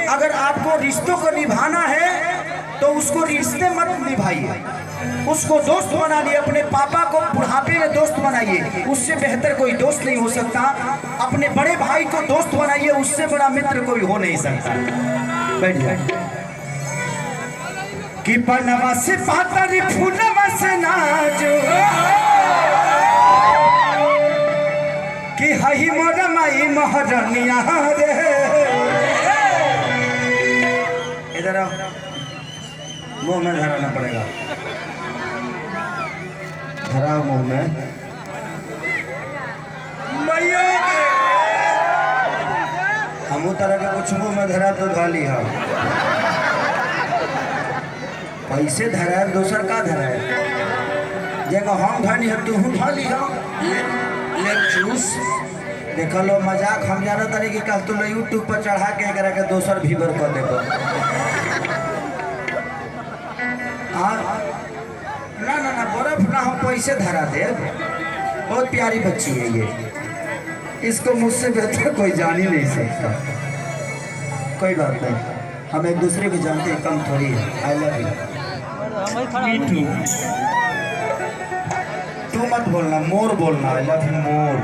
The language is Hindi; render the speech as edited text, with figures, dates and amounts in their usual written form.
अगर आपको रिश्तों को निभाना है तो उसको रिश्ते मत निभाइए, उसको दोस्त बनाइए। अपने पापा को बुढ़ापे में दोस्त बनाइए, उससे बेहतर कोई दोस्त नहीं हो सकता। अपने बड़े भाई को दोस्त बनाइए, उससे बड़ा मित्र कोई हो नहीं सकता। बैठ जाए कि बनवा से पातर फूलवा से नाजो कि हई मोर माई महरनिया रे। इधर आओ, मुंह में धराना पड़ेगा, धराओ मुंह में। हम तरह के कुछ मुंह में धरा तो धाली है, पैसे धरा है दोसर का धरा है। जगह हम धनी है तू धाली है, ले चूस देख लो। मजाक हम जाना तारी कि कल तुम यूट्यूब पर चढ़ा के करा के दोसर भीवर कर देबो। ना ना ना बर्फ ना, हम पैसे धरा दे। बहुत प्यारी बच्ची है ये, इसको मुझसे बेहतर कोई जान ही नहीं सकता। कोई बात नहीं, हम एक दूसरे को जानते हैं, कम थोड़ी है। I love you. तू मत बोलना, मोर बोलना। I love you more.